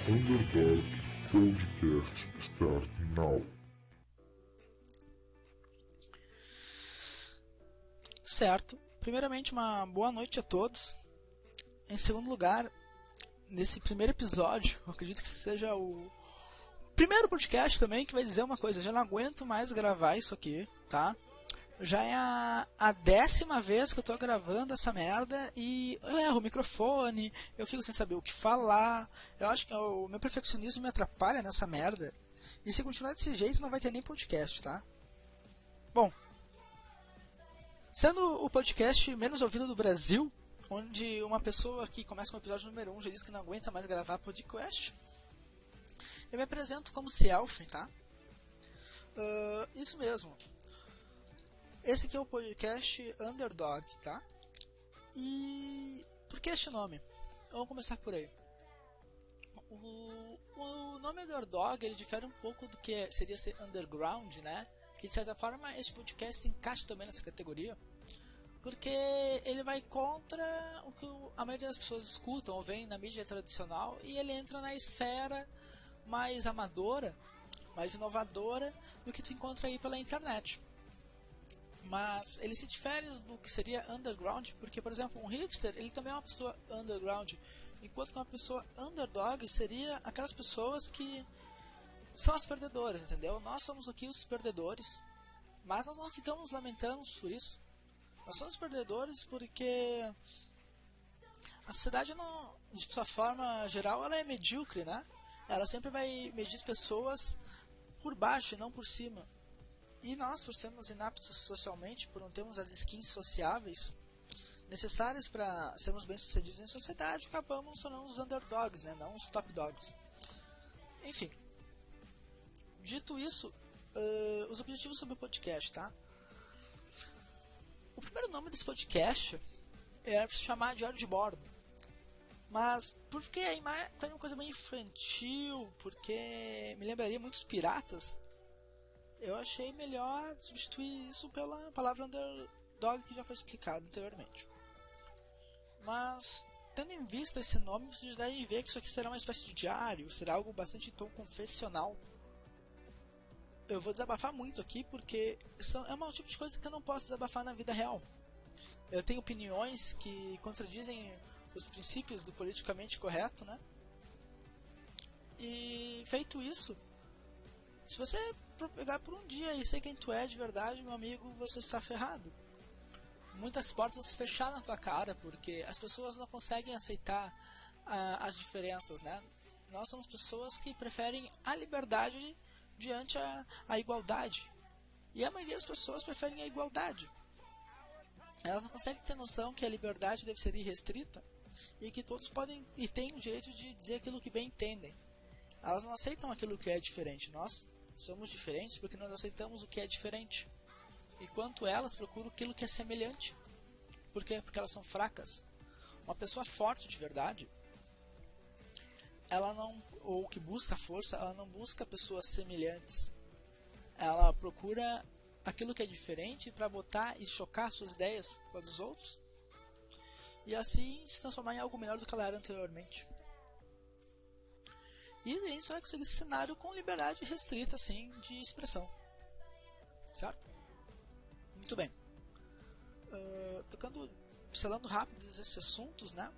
Underdog Podcast Start Now. Certo. Primeiramente, uma boa noite a todos. Em segundo lugar, nesse primeiro episódio, eu acredito que seja o primeiro podcast também que vai dizer uma coisa: eu já não aguento mais gravar isso aqui, tá? Já é a 10ª vez que eu tô gravando essa merda e eu erro o microfone, eu fico sem saber o que falar. Eu acho que o meu perfeccionismo me atrapalha nessa merda. E se continuar desse jeito não vai ter nem podcast, tá? Bom, sendo o podcast menos ouvido do Brasil, onde uma pessoa que começa com o episódio número 1 já diz que não aguenta mais gravar podcast, eu me apresento como Selfie, tá? Isso mesmo. Esse aqui é o podcast Underdog, tá? E por que este nome? Vamos começar por aí. O nome Underdog ele difere um pouco do que seria ser Underground, né? Que de certa forma este podcast se encaixa também nessa categoria, porque ele vai contra o que a maioria das pessoas escutam ou veem na mídia tradicional, e ele entra na esfera mais amadora, mais inovadora do que tu encontra aí pela internet. Mas ele se difere do que seria underground, porque, por exemplo, um hipster ele também é uma pessoa underground, enquanto que uma pessoa underdog seria aquelas pessoas que são as perdedoras, entendeu? Nós somos aqui os perdedores, mas nós não ficamos lamentando por isso. Nós somos perdedores porque a sociedade, de sua forma geral, ela é medíocre, né? Ela sempre vai medir as pessoas por baixo e não por cima. E nós, por sermos inaptos socialmente, por não termos as skins sociáveis necessárias para sermos bem-sucedidos em sociedade, acabamos nos tornando os underdogs, né? Não os top dogs. Enfim, dito isso, os objetivos sobre o podcast, tá? O primeiro nome desse podcast é se chamar Diário de Bordo. Mas porque é uma coisa bem infantil, porque me lembraria muitos piratas, eu achei melhor substituir isso pela palavra underdog que já foi explicado anteriormente. Mas, tendo em vista esse nome, vocês devem ver que isso aqui será uma espécie de diário, será algo bastante em tom confessional. Eu vou desabafar muito aqui porque é um tipo de coisa que eu não posso desabafar na vida real. Eu tenho opiniões que contradizem os princípios do politicamente correto, né? E feito isso, se você pegar por um dia e ser quem tu é de verdade, meu amigo, você está ferrado. Muitas portas fecharam na tua cara porque as pessoas não conseguem aceitar as diferenças, né? Nós somos pessoas que preferem a liberdade diante a igualdade. E a maioria das pessoas preferem a igualdade. Elas não conseguem ter noção que a liberdade deve ser irrestrita e que todos podem e têm o direito de dizer aquilo que bem entendem. Elas não aceitam aquilo que é diferente. Nós somos diferentes porque nós aceitamos o que é diferente. Enquanto elas procuram aquilo que é semelhante. Por quê? Porque elas são fracas. Uma pessoa forte de verdade, ela não, ou que busca força, ela não busca pessoas semelhantes. Ela procura aquilo que é diferente para botar e chocar suas ideias com as dos outros. E assim se transformar em algo melhor do que ela era anteriormente. E a gente só vai conseguir esse cenário com liberdade restrita, assim, de expressão. Certo? Muito bem. Pincelando rápido esses assuntos, né?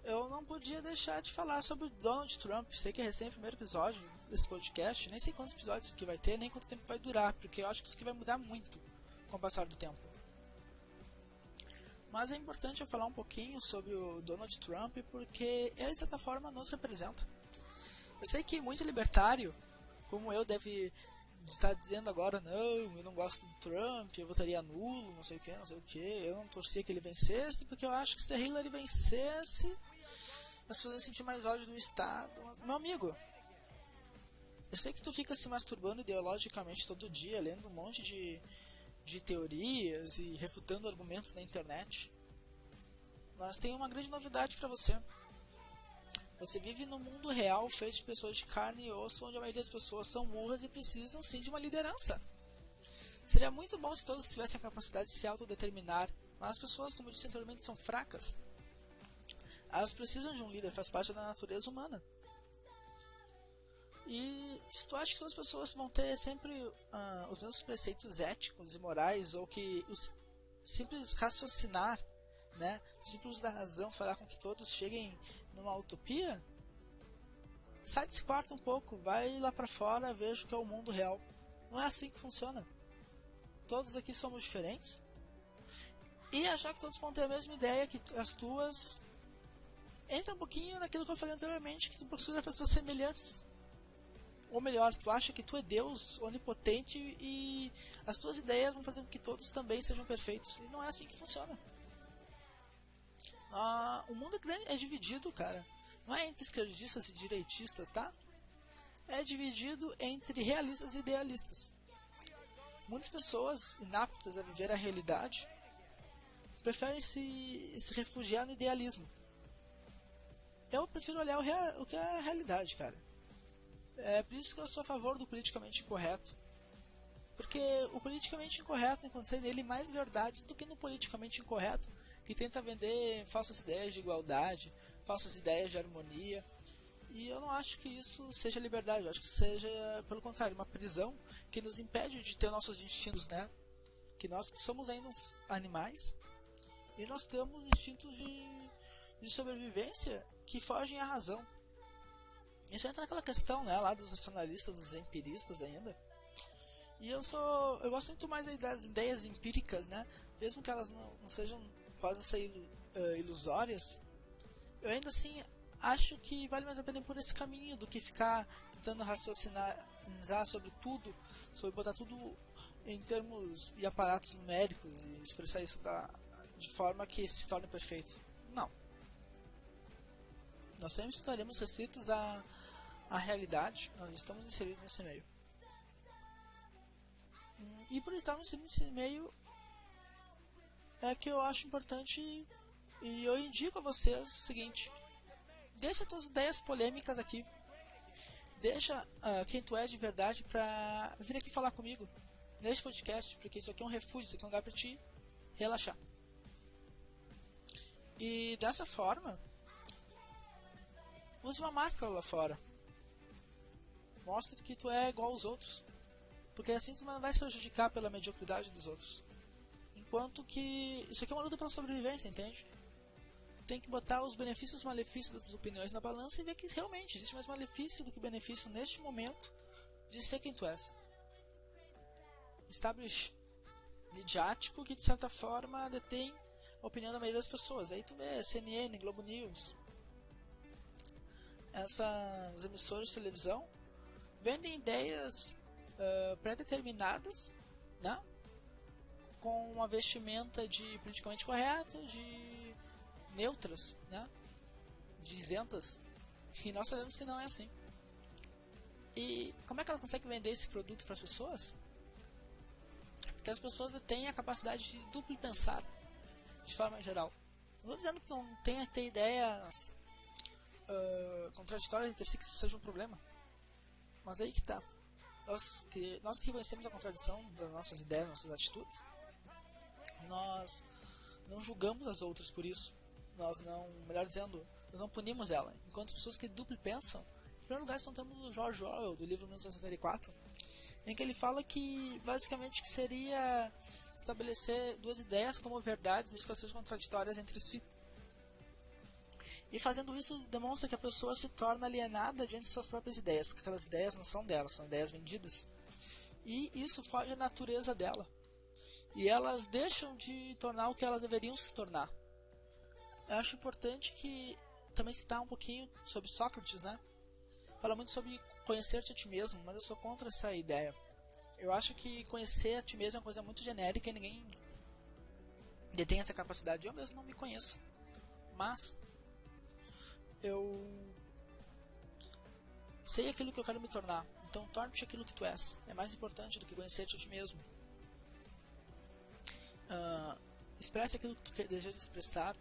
Eu não podia deixar de falar sobre o Donald Trump. Sei que é recém o primeiro episódio desse podcast. Nem sei quantos episódios isso aqui vai ter, nem quanto tempo vai durar, porque eu acho que isso aqui vai mudar muito com o passar do tempo. Mas é importante eu falar um pouquinho sobre o Donald Trump, porque ele, de certa forma, nos representa. Eu sei que muito libertário, como eu, deve estar dizendo agora: não, eu não gosto do Trump, eu votaria nulo, não sei o que, eu não torcia que ele vencesse, porque eu acho que se a Hillary vencesse, as pessoas iam sentir mais ódio do Estado. Mas, meu amigo, eu sei que tu fica se masturbando ideologicamente todo dia, lendo um monte de teorias e refutando argumentos na internet. Mas tem uma grande novidade para você. Você vive no mundo real feito de pessoas de carne e osso, onde a maioria das pessoas são burras e precisam sim de uma liderança. Seria muito bom se todos tivessem a capacidade de se autodeterminar, mas as pessoas, como eu disse anteriormente, são fracas. Elas precisam de um líder, faz parte da natureza humana. E se tu acha que todas as pessoas vão ter sempre os mesmos preceitos éticos e morais, ou que o simples raciocinar, né, o simples uso da razão fará com que todos cheguem numa utopia, sai desse quarto um pouco, vai lá pra fora, veja o que é o mundo real. Não é assim que funciona. Todos aqui somos diferentes. E achar que todos vão ter a mesma ideia que as tuas, entra um pouquinho naquilo que eu falei anteriormente, que tu precisa de pessoas semelhantes. Ou melhor, tu acha que tu é Deus onipotente e as tuas ideias vão fazer com que todos também sejam perfeitos. E não é assim que funciona. O mundo é dividido, cara. Não é entre esquerdistas e direitistas, tá? É dividido entre realistas e idealistas. Muitas pessoas inaptas a viver a realidade preferem se refugiar no idealismo. Eu prefiro olhar o que é a realidade, cara. É por isso que eu sou a favor do politicamente incorreto. Porque o politicamente incorreto encontrei nele mais verdades do que no politicamente incorreto, que tenta vender falsas ideias de igualdade, falsas ideias de harmonia. E eu não acho que isso seja liberdade, eu acho que seja, pelo contrário, uma prisão que nos impede de ter nossos instintos, né? Que nós somos ainda uns animais e nós temos instintos de sobrevivência que fogem à razão. Isso entra naquela questão, né, lá dos racionalistas, dos empiristas ainda. E eu gosto muito mais das ideias empíricas, né? Mesmo que elas não sejam, possam ser ilusórias, eu ainda assim acho que vale mais a pena ir por esse caminho do que ficar tentando raciocinar sobre tudo, sobre botar tudo em termos e aparatos numéricos e expressar isso de forma que se torne perfeito. Não. Nós sempre estaremos restritos à realidade, nós estamos inseridos nesse meio. E por estarmos nesse meio é que eu acho importante e eu indico a vocês o seguinte: deixa tuas ideias polêmicas aqui, deixa quem tu é de verdade pra vir aqui falar comigo neste podcast, porque isso aqui é um refúgio, isso aqui é um lugar pra te relaxar. E dessa forma, use uma máscara lá fora, mostre que tu é igual aos outros, porque assim tu não vai se prejudicar pela mediocridade dos outros. Enquanto que isso aqui é uma luta pela sobrevivência, entende? Tem que botar os benefícios e os malefícios das opiniões na balança e ver que realmente existe mais malefício do que benefício neste momento de ser quem tu és. Establish midiático que de certa forma detém a opinião da maioria das pessoas. Aí tu vê CNN, Globo News, essas emissoras de televisão vendem ideias pré-determinadas, né? Com uma vestimenta de politicamente correto, de neutras, né? De isentas, e nós sabemos que não é assim. E como é que ela consegue vender esse produto para as pessoas? Porque as pessoas têm a capacidade de duplo pensar, de forma geral. Não estou dizendo que não tenha que ter ideias contraditórias entre si, que isso seja um problema, mas aí que tá. Nós que reconhecemos a contradição das nossas ideias, das nossas atitudes, nós não julgamos as outras por isso. Nós não, melhor dizendo, nós não punimos ela. Enquanto as pessoas que duplo pensam, em primeiro lugar, nós temos o George Orwell, do livro 1984, em que ele fala que, basicamente, que seria estabelecer duas ideias como verdades, mesmo que elas sejam contraditórias entre si. E fazendo isso, demonstra que a pessoa se torna alienada diante de suas próprias ideias, porque aquelas ideias não são dela, são ideias vendidas. E isso foge da natureza dela. E elas deixam de tornar o que elas deveriam se tornar. Eu acho importante que também citar um pouquinho sobre Sócrates, né? Fala muito sobre conhecer-te a ti mesmo, mas eu sou contra essa ideia. Eu acho que conhecer a ti mesmo é uma coisa muito genérica e ninguém detém essa capacidade. Eu mesmo não me conheço, mas eu sei aquilo que eu quero me tornar. Então torne-te aquilo que tu és. É mais importante do que conhecer-te a ti mesmo. Expresse aquilo que tu deseja expressar.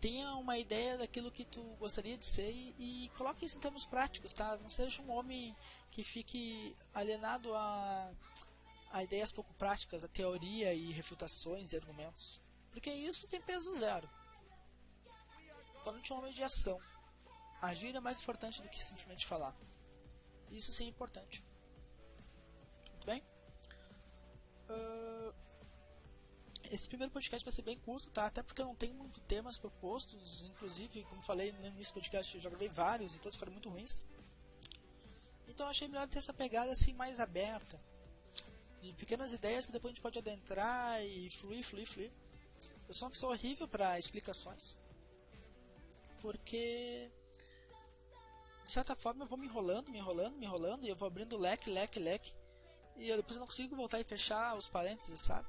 Tenha uma ideia daquilo que tu gostaria de ser e coloque isso em termos práticos, tá? Não seja um homem que fique alienado a ideias pouco práticas, a teoria e refutações e argumentos, porque isso tem peso zero. torne-te um homem de ação. Agir é mais importante do que simplesmente falar. Isso sim é importante. Muito bem? Esse primeiro podcast vai ser bem curto, tá? Até porque eu não tenho muito temas propostos. Inclusive, como falei no início do podcast, eu já gravei vários e todos ficaram muito ruins. Então eu achei melhor ter essa pegada assim mais aberta, de pequenas ideias que depois a gente pode adentrar e fluir. Eu sou uma pessoa horrível para explicações, porque de certa forma eu vou me enrolando e eu vou abrindo leque, e depois eu não consigo voltar e fechar os parênteses, sabe?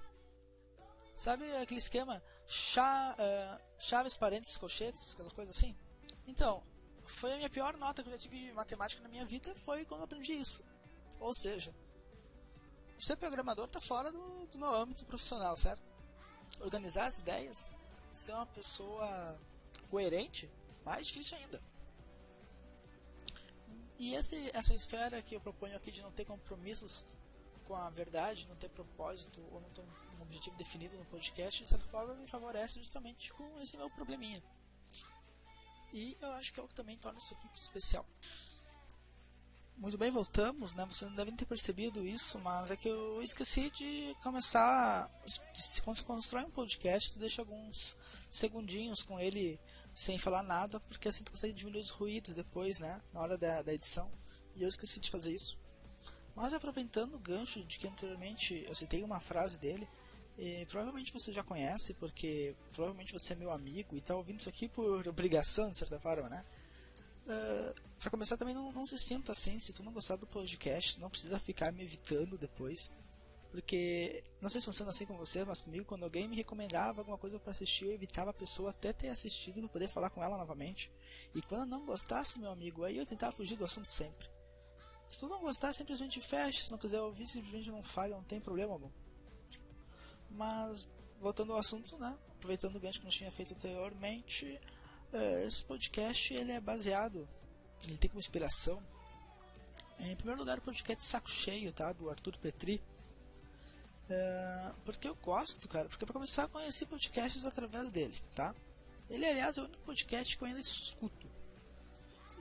Sabe aquele esquema chaves, parênteses, colchetes, aquela coisa assim? Então, foi a minha pior nota que eu já tive de matemática na minha vida, foi quando eu aprendi isso. Ou seja, ser programador está fora do meu âmbito profissional, certo? Organizar as ideias, ser uma pessoa coerente, mais difícil ainda. E essa esfera que eu proponho aqui de não ter compromissos com a verdade, não ter propósito ou não ter um objetivo definido no podcast, de certa forma me favorece justamente com esse meu probleminha. E eu acho que é o que também torna isso aqui especial. Muito bem, voltamos, né? Vocês não devem ter percebido isso, mas é que eu esqueci de começar. Quando você constrói um podcast, tu deixa alguns segundinhos com ele sem falar nada, porque assim tu consegue diminuir os ruídos depois, né? Na hora da edição. E eu esqueci de fazer isso. Mas aproveitando o gancho de que anteriormente eu citei uma frase dele, e provavelmente você já conhece, porque provavelmente você é meu amigo e está ouvindo isso aqui por obrigação, de certa forma, né? Para começar, também não se sinta assim. Se tu não gostar do podcast, não precisa ficar me evitando depois, porque não sei se funciona assim com você, mas comigo, quando alguém me recomendava alguma coisa para assistir, eu evitava a pessoa até ter assistido para poder falar com ela novamente. E quando eu não gostasse, meu amigo, aí eu tentava fugir do assunto sempre. Se tu não gostar, simplesmente fecha. Se não quiser ouvir, simplesmente não fale, não tem problema algum. Mas, voltando ao assunto, né? Aproveitando o gancho que eu tinha feito anteriormente, esse podcast ele é baseado, ele tem como inspiração, em primeiro lugar, o podcast Saco Cheio, tá? Do Arthur Petri. Porque eu gosto, cara. Porque para começar, eu conheci podcasts através dele, tá? Ele, aliás, é o único podcast que eu ainda escuto.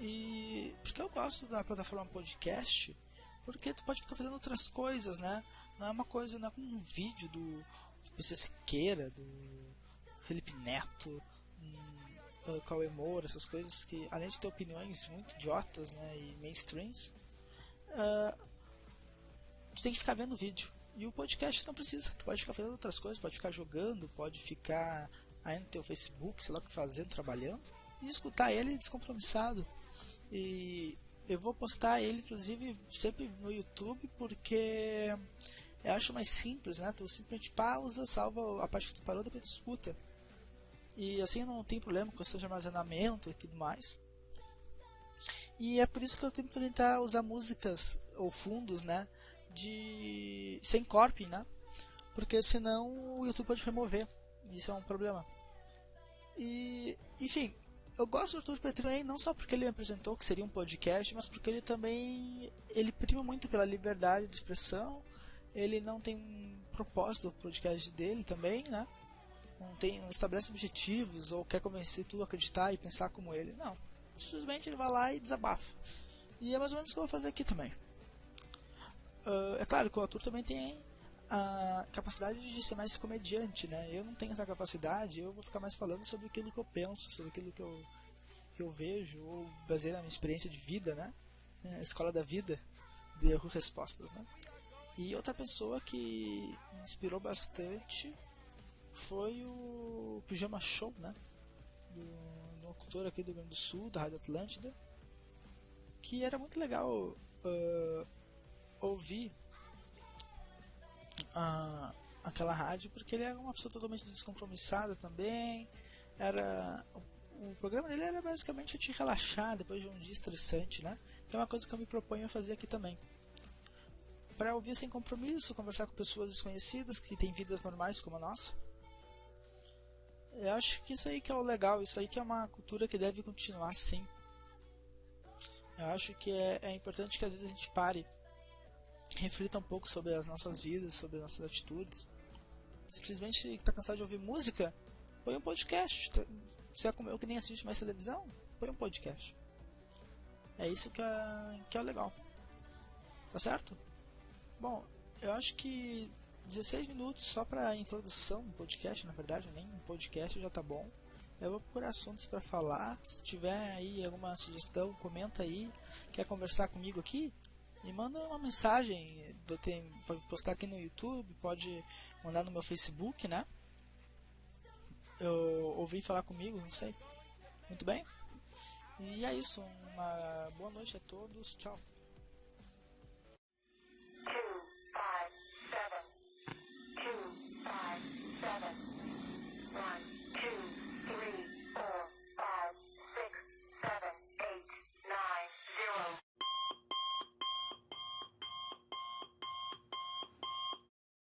E porque eu gosto da plataforma podcast, porque tu pode ficar fazendo outras coisas, né? Não é uma coisa, não é como um vídeo do PC Siqueira, do Felipe Neto, do Cauê Moura, essas coisas que, além de ter opiniões muito idiotas, né, e mainstreams, tu tem que ficar vendo vídeo. E o podcast não precisa, tu pode ficar fazendo outras coisas, pode ficar jogando, pode ficar aí no teu Facebook, sei lá o que fazendo, trabalhando, e escutar ele descompromissado. E eu vou postar ele, inclusive, sempre no YouTube, porque eu acho mais simples, né? Tu simplesmente pausa, salva a parte que tu parou, depois tu escuta. E assim não tem problema com questão de armazenamento e tudo mais. E é por isso que eu tenho que tentar usar músicas ou fundos, né? Sem corte, né? Porque senão o YouTube pode remover. Isso é um problema. E, enfim, eu gosto do Arthur Petri não só porque ele me apresentou que seria um podcast, mas porque ele também prima muito pela liberdade de expressão. Ele não tem um propósito do podcast dele também, né? Não estabelece objetivos ou quer convencer tu a acreditar e pensar como ele. Não. Simplesmente ele vai lá e desabafa. E é mais ou menos o que eu vou fazer aqui também. É claro que o Arthur também tem a capacidade de ser mais comediante, né? Eu não tenho essa capacidade, eu vou ficar mais falando sobre aquilo que eu penso, sobre aquilo que eu vejo, ou baseado na minha experiência de vida, né? A escola da vida, de erro respostas, né? E outra pessoa que me inspirou bastante foi o Pijama Show, né? Do locutor aqui do Rio Grande do Sul, da Rádio Atlântida, que era muito legal ouvir aquela rádio, porque ele era uma pessoa totalmente descompromissada também. O programa dele era basicamente te relaxar depois de um dia estressante, né? Que é uma coisa que eu me proponho a fazer aqui também, para ouvir sem compromisso, conversar com pessoas desconhecidas que têm vidas normais como a nossa. Eu acho que isso aí que é o legal, isso aí que é uma cultura que deve continuar sim. Eu acho que é importante que às vezes a gente pare, reflita um pouco sobre as nossas vidas, sobre as nossas atitudes. Simplesmente está cansado de ouvir música? põe um podcast. Você é como eu que nem assiste mais televisão, põe um podcast. É isso que é legal. Tá certo? Bom, eu acho que 16 minutos só para introdução do podcast, na verdade, nem um podcast já tá bom. Eu vou procurar assuntos para falar. Se tiver aí alguma sugestão, comenta aí. Quer conversar comigo aqui? Me manda uma mensagem. Pode postar aqui no YouTube, pode mandar no meu Facebook, né? Eu ouvi falar comigo, não sei. Muito bem? E é isso. Uma boa noite a todos. Tchau. 257 257 1